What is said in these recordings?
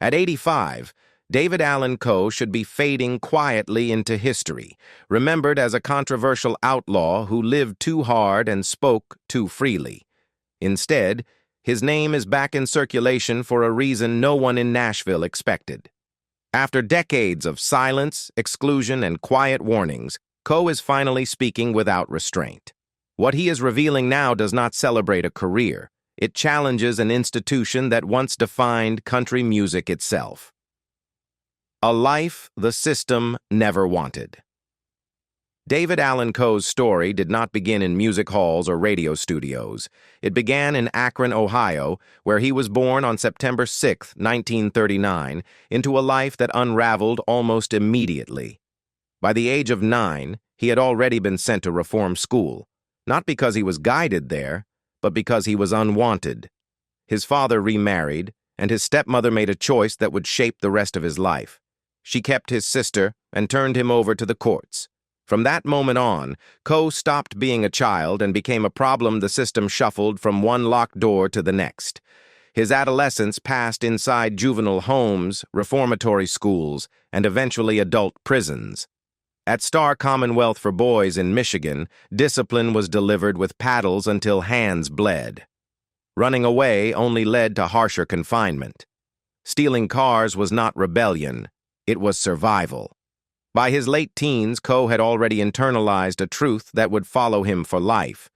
At 85, David Allan Coe should be fading quietly into history, remembered as a controversial outlaw who lived too hard and spoke too freely. Instead, his name is back in circulation for a reason no one in Nashville expected. After decades of silence, exclusion, and quiet warnings, Coe is finally speaking without restraint. What he is revealing now does not celebrate a career. It challenges an institution that once defined country music itself. A life the system never wanted. David Allan Coe's story did not begin in music halls or radio studios. It began in Akron, Ohio, where he was born on September 6, 1939, into a life that unraveled almost immediately. By the age of 9, he had already been sent to reform school, not because he was guided there, but because he was unwanted. His father remarried, and his stepmother made a choice that would shape the rest of his life. She kept his sister and turned him over to the courts. From that moment on, Coe stopped being a child and became a problem the system shuffled from one locked door to the next. His adolescence passed inside juvenile homes, reformatory schools, and eventually adult prisons. At Star Commonwealth for Boys in Michigan, discipline was delivered with paddles until hands bled. Running away only led to harsher confinement. Stealing cars was not rebellion, it was survival. By his late teens, Coe had already internalized a truth that would follow him for life.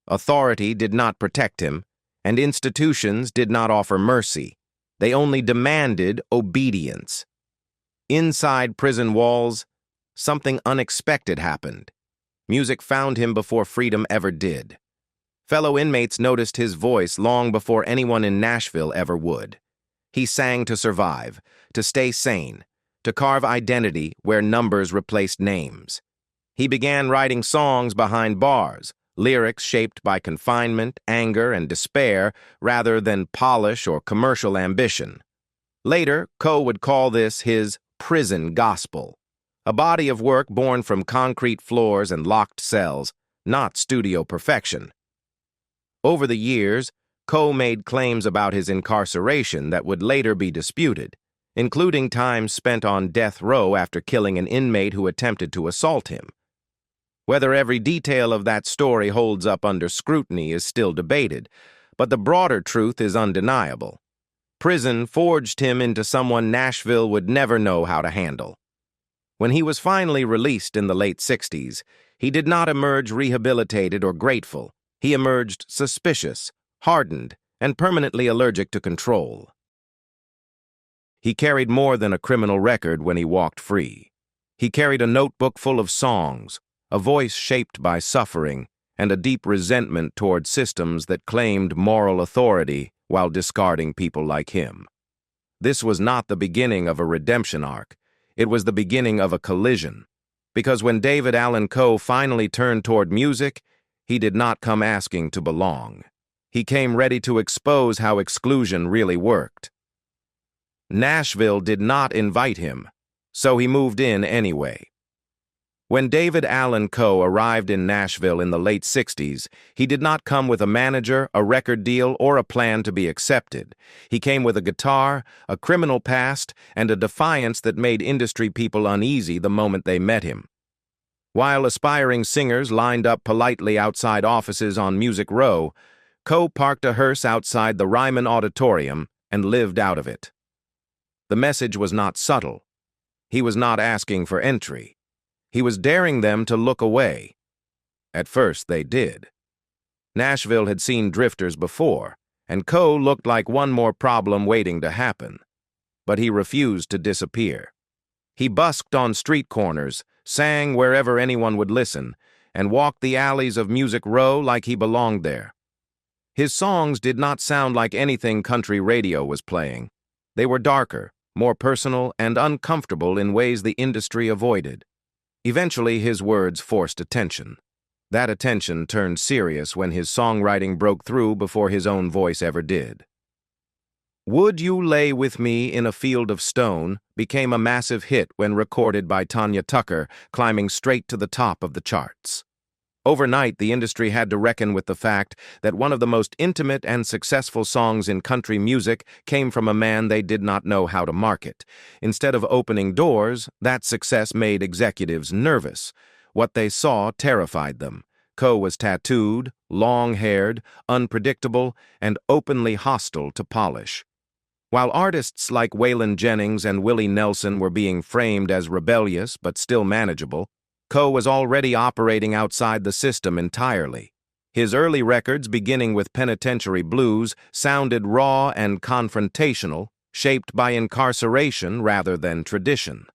Authority did not protect him, and institutions did not offer mercy. They only demanded obedience. Inside prison walls, something unexpected happened. Music found him before freedom ever did. Fellow inmates noticed his voice long before anyone in Nashville ever would. He sang to survive, to stay sane, to carve identity where numbers replaced names. He began writing songs behind bars, lyrics shaped by confinement, anger, and despair rather than polish or commercial ambition. Later, Coe would call this his prison gospel, a body of work born from concrete floors and locked cells, not studio perfection. Over the years, Coe made claims about his incarceration that would later be disputed, including time spent on death row after killing an inmate who attempted to assault him. Whether every detail of that story holds up under scrutiny is still debated, but the broader truth is undeniable. Prison forged him into someone Nashville would never know how to handle. When he was finally released in the late 60s, he did not emerge rehabilitated or grateful. He emerged suspicious, hardened, and permanently allergic to control. He carried more than a criminal record when he walked free. He carried a notebook full of songs, a voice shaped by suffering, and a deep resentment toward systems that claimed moral authority while discarding people like him. This was not the beginning of a redemption arc. It was the beginning of a collision. Because when David Allan Coe finally turned toward music, he did not come asking to belong. He came ready to expose how exclusion really worked. Nashville did not invite him, so he moved in anyway. When David Allan Coe arrived in Nashville in the late 60s, he did not come with a manager, a record deal, or a plan to be accepted. He came with a guitar, a criminal past, and a defiance that made industry people uneasy the moment they met him. While aspiring singers lined up politely outside offices on Music Row, Coe parked a hearse outside the Ryman Auditorium and lived out of it. The message was not subtle. He was not asking for entry. He was daring them to look away. At first, they did. Nashville had seen drifters before, and Coe looked like one more problem waiting to happen. But he refused to disappear. He busked on street corners, sang wherever anyone would listen, and walked the alleys of Music Row like he belonged there. His songs did not sound like anything country radio was playing. They were darker, more personal, and uncomfortable in ways the industry avoided. Eventually, his words forced attention. That attention turned serious when his songwriting broke through before his own voice ever did. Would You Lay With Me in a Field of Stone became a massive hit when recorded by Tanya Tucker, climbing straight to the top of the charts. Overnight, the industry had to reckon with the fact that one of the most intimate and successful songs in country music came from a man they did not know how to market. Instead of opening doors, that success made executives nervous. What they saw terrified them. Coe was tattooed, long-haired, unpredictable, and openly hostile to polish. While artists like Waylon Jennings and Willie Nelson were being framed as rebellious but still manageable, Coe was already operating outside the system entirely. His early records, beginning with Penitentiary Blues, sounded raw and confrontational, shaped by incarceration rather than tradition.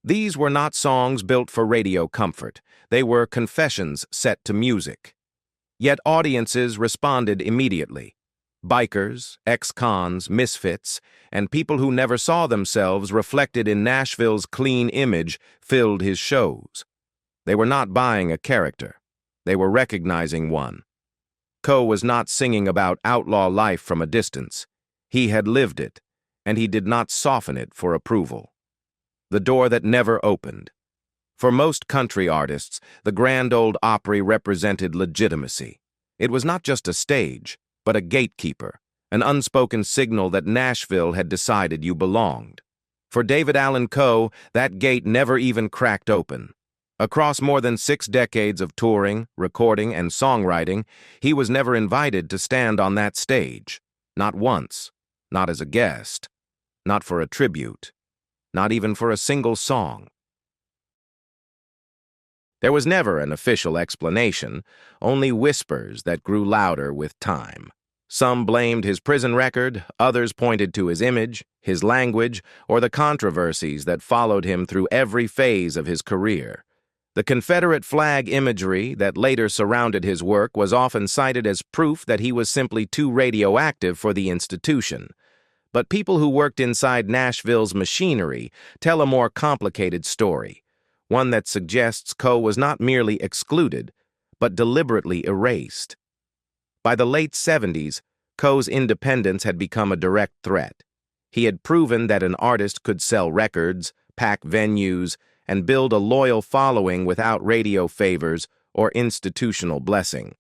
These were not songs built for radio comfort. They were confessions set to music. Yet audiences responded immediately. Bikers, ex-cons, misfits, and people who never saw themselves reflected in Nashville's clean image filled his shows. They were not buying a character. They were recognizing one. Coe was not singing about outlaw life from a distance. He had lived it, and he did not soften it for approval. The door that never opened. For most country artists, the grand old Opry represented legitimacy. It was not just a stage, but a gatekeeper, an unspoken signal that Nashville had decided you belonged. For David Allan Coe, that gate never even cracked open. Across more than 6 decades of touring, recording, and songwriting, he was never invited to stand on that stage. Not once, not as a guest, not for a tribute, not even for a single song. There was never an official explanation, only whispers that grew louder with time. Some blamed his prison record, others pointed to his image, his language, or the controversies that followed him through every phase of his career. The Confederate flag imagery that later surrounded his work was often cited as proof that he was simply too radioactive for the institution. But people who worked inside Nashville's machinery tell a more complicated story. One that suggests Coe was not merely excluded, but deliberately erased. By the late 70s, Coe's independence had become a direct threat. He had proven that an artist could sell records, pack venues, and build a loyal following without radio favors or institutional blessing.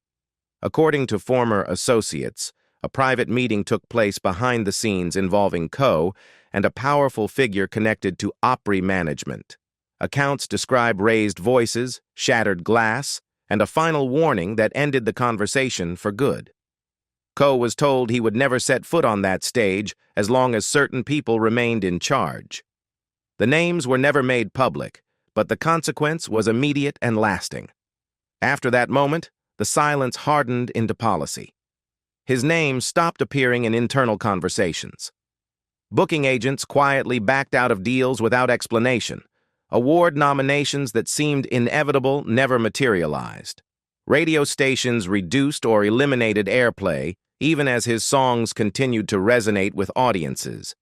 According to former associates, a private meeting took place behind the scenes involving Coe and a powerful figure connected to Opry management. Accounts describe raised voices, shattered glass, and a final warning that ended the conversation for good. Coe was told he would never set foot on that stage as long as certain people remained in charge. The names were never made public, but the consequence was immediate and lasting. After that moment, the silence hardened into policy. His name stopped appearing in internal conversations. Booking agents quietly backed out of deals without explanation. Award nominations that seemed inevitable never materialized. Radio stations reduced or eliminated airplay, even as his songs continued to resonate with audiences.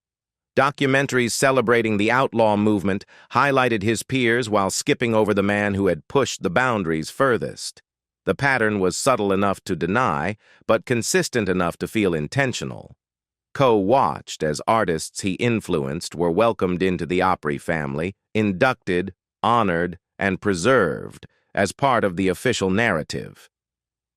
Documentaries celebrating the outlaw movement highlighted his peers while skipping over the man who had pushed the boundaries furthest. The pattern was subtle enough to deny, but consistent enough to feel intentional. Coe watched as artists he influenced were welcomed into the Opry family, inducted, honored, and preserved as part of the official narrative.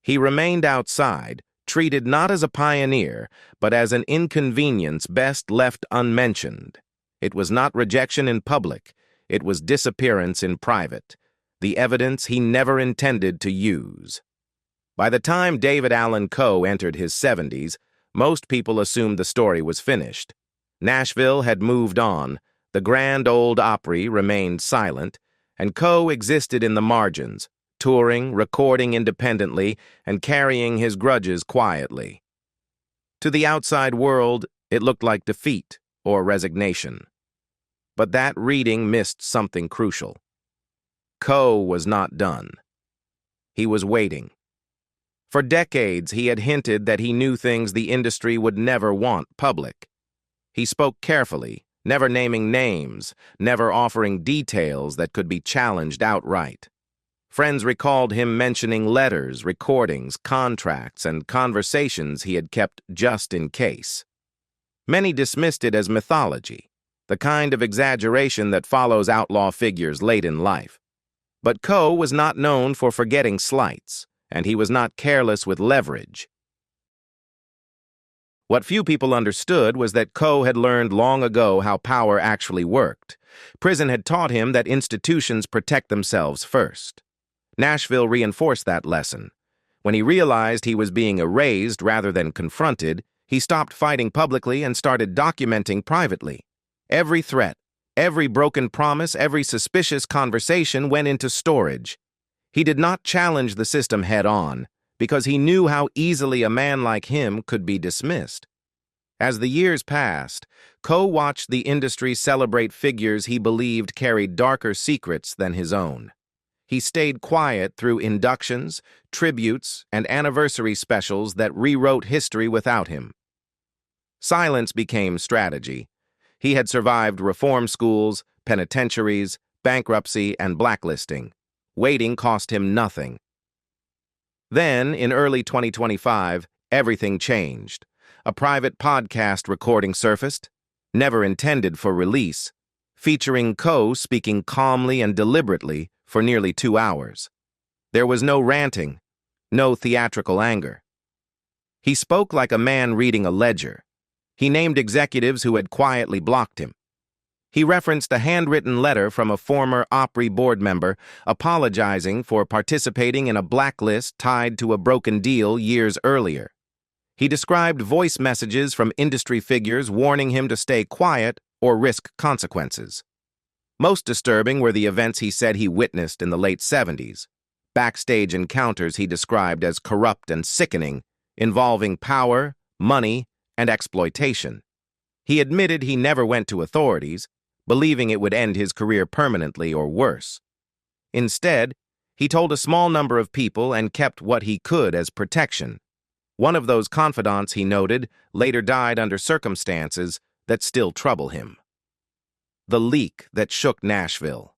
He remained outside, treated not as a pioneer, but as an inconvenience best left unmentioned. It was not rejection in public, it was disappearance in private, the evidence he never intended to use. By the time David Allan Coe entered his 70s, most people assumed the story was finished. Nashville had moved on, the grand old Opry remained silent, and Coe existed in the margins, touring, recording independently, and carrying his grudges quietly. To the outside world, it looked like defeat or resignation. But that reading missed something crucial. Coe was not done. He was waiting. For decades, he had hinted that he knew things the industry would never want public. He spoke carefully, never naming names, never offering details that could be challenged outright. Friends recalled him mentioning letters, recordings, contracts, and conversations he had kept just in case. Many dismissed it as mythology, the kind of exaggeration that follows outlaw figures late in life. But Coe was not known for forgetting slights, and he was not careless with leverage. What few people understood was that Coe had learned long ago how power actually worked. Prison had taught him that institutions protect themselves first. Nashville reinforced that lesson. When he realized he was being erased rather than confronted, he stopped fighting publicly and started documenting privately. Every threat, every broken promise, every suspicious conversation went into storage. He did not challenge the system head-on, because he knew how easily a man like him could be dismissed. As the years passed, Coe watched the industry celebrate figures he believed carried darker secrets than his own. He stayed quiet through inductions, tributes, and anniversary specials that rewrote history without him. Silence became strategy. He had survived reform schools, penitentiaries, bankruptcy, and blacklisting. Waiting cost him nothing. Then, in early 2025, everything changed. A private podcast recording surfaced, never intended for release, featuring Coe speaking calmly and deliberately for nearly 2 hours. There was no ranting, no theatrical anger. He spoke like a man reading a ledger. He named executives who had quietly blocked him. He referenced a handwritten letter from a former Opry board member apologizing for participating in a blacklist tied to a broken deal years earlier. He described voice messages from industry figures warning him to stay quiet or risk consequences. Most disturbing were the events he said he witnessed in the late 70s, backstage encounters he described as corrupt and sickening, involving power, money, and exploitation. He admitted he never went to authorities, believing it would end his career permanently or worse. Instead, he told a small number of people and kept what he could as protection. One of those confidants, he noted, later died under circumstances that still trouble him. The leak that shook Nashville.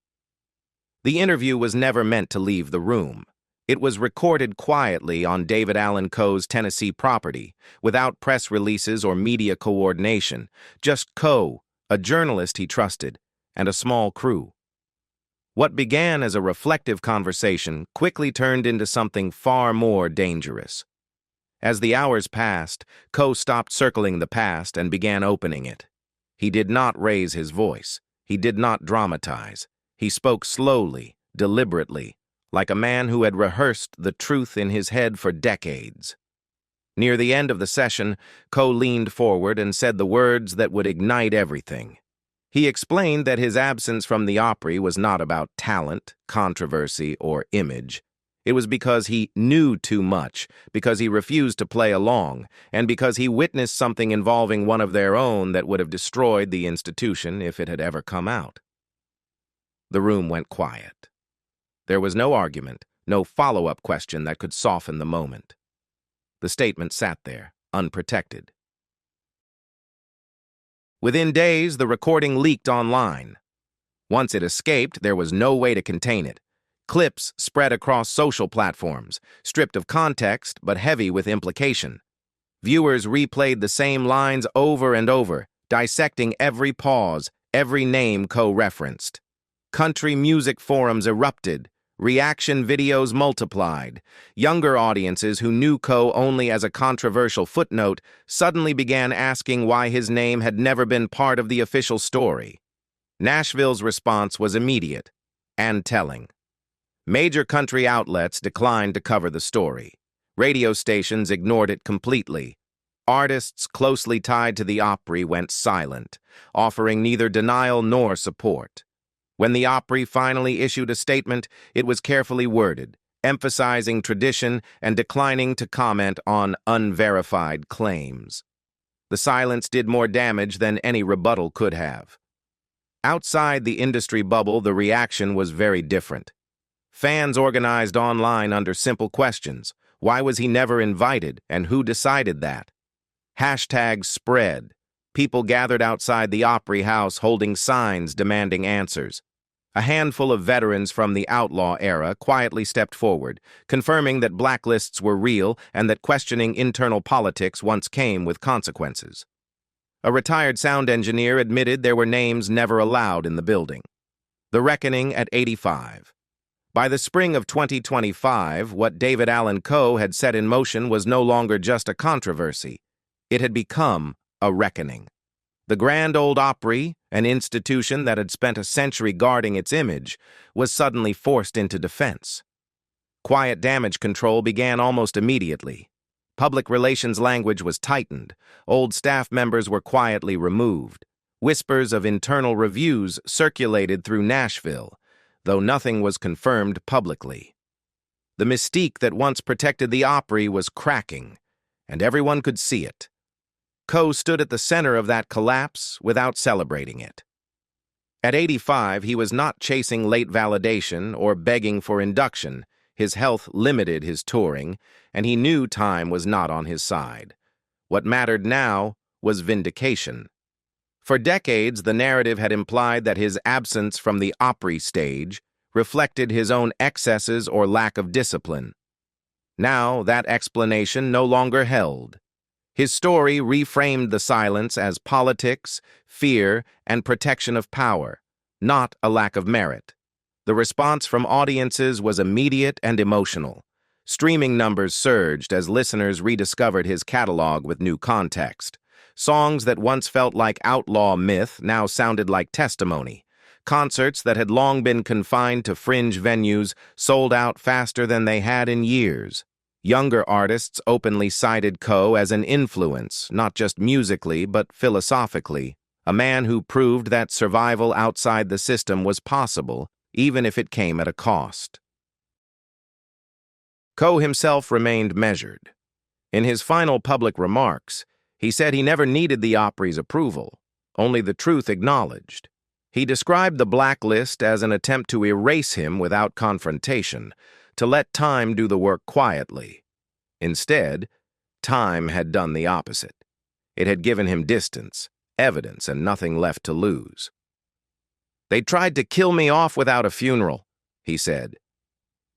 The interview was never meant to leave the room. It was recorded quietly on David Allan Coe's Tennessee property, without press releases or media coordination, just Coe, a journalist he trusted, and a small crew. What began as a reflective conversation quickly turned into something far more dangerous. As the hours passed, Coe stopped circling the past and began opening it. He did not raise his voice. He did not dramatize. He spoke slowly, deliberately, like a man who had rehearsed the truth in his head for decades. Near the end of the session, Coe leaned forward and said the words that would ignite everything. He explained that his absence from the Opry was not about talent, controversy, or image. It was because he knew too much, because he refused to play along, and because he witnessed something involving one of their own that would have destroyed the institution if it had ever come out. The room went quiet. There was no argument, no follow-up question that could soften the moment. The statement sat there, unprotected. Within days, the recording leaked online. Once it escaped, there was no way to contain it. Clips spread across social platforms, stripped of context but heavy with implication. Viewers replayed the same lines over and over, dissecting every pause, every name Coe referenced. Country music forums erupted. Reaction videos multiplied. Younger audiences who knew Coe only as a controversial footnote suddenly began asking why his name had never been part of the official story. Nashville's response was immediate and telling. Major country outlets declined to cover the story. Radio stations ignored it completely. Artists closely tied to the Opry went silent, offering neither denial nor support. When the Opry finally issued a statement, it was carefully worded, emphasizing tradition and declining to comment on unverified claims. The silence did more damage than any rebuttal could have. Outside the industry bubble, the reaction was very different. Fans organized online under simple questions. Why was he never invited, and who decided that? Hashtags spread. People gathered outside the Opry house holding signs demanding answers. A handful of veterans from the outlaw era quietly stepped forward, confirming that blacklists were real and that questioning internal politics once came with consequences. A retired sound engineer admitted there were names never allowed in the building. The reckoning at 85. By the spring of 2025, what David Allan Coe had set in motion was no longer just a controversy. It had become a reckoning. The Grand Ole Opry, an institution that had spent a century guarding its image, was suddenly forced into defense. Quiet damage control began almost immediately. Public relations language was tightened. Old staff members were quietly removed. Whispers of internal reviews circulated through Nashville, though nothing was confirmed publicly. The mystique that once protected the Opry was cracking, and everyone could see it. Coe stood at the center of that collapse without celebrating it. At 85, he was not chasing late validation or begging for induction. His health limited his touring, and he knew time was not on his side. What mattered now was vindication. For decades, the narrative had implied that his absence from the Opry stage reflected his own excesses or lack of discipline. Now, that explanation no longer held. His story reframed the silence as politics, fear, and protection of power, not a lack of merit. The response from audiences was immediate and emotional. Streaming numbers surged as listeners rediscovered his catalog with new context. Songs that once felt like outlaw myth now sounded like testimony. Concerts that had long been confined to fringe venues sold out faster than they had in years. Younger artists openly cited Coe as an influence, not just musically but philosophically, a man who proved that survival outside the system was possible, even if it came at a cost. Coe himself remained measured. In his final public remarks, he said he never needed the Opry's approval, only the truth acknowledged. He described the blacklist as an attempt to erase him without confrontation, to let time do the work quietly. Instead, time had done the opposite. It had given him distance, evidence, and nothing left to lose. "They tried to kill me off without a funeral," he said.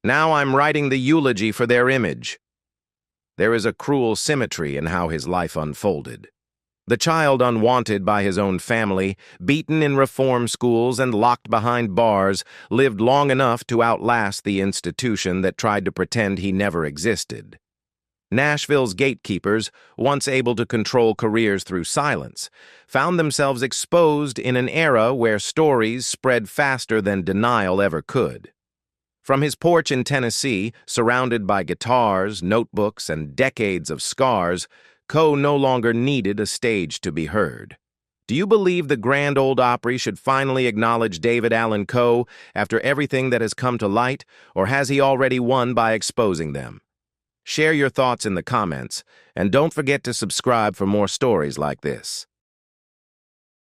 "Now I'm writing the eulogy for their image." There is a cruel symmetry in how his life unfolded. The child unwanted by his own family, beaten in reform schools and locked behind bars, lived long enough to outlast the institution that tried to pretend he never existed. Nashville's gatekeepers, once able to control careers through silence, found themselves exposed in an era where stories spread faster than denial ever could. From his porch in Tennessee, surrounded by guitars, notebooks, and decades of scars, Coe no longer needed a stage to be heard. Do you believe the Grand Ole Opry should finally acknowledge David Allan Coe after everything that has come to light, or has he already won by exposing them? Share your thoughts in the comments, and don't forget to subscribe for more stories like this.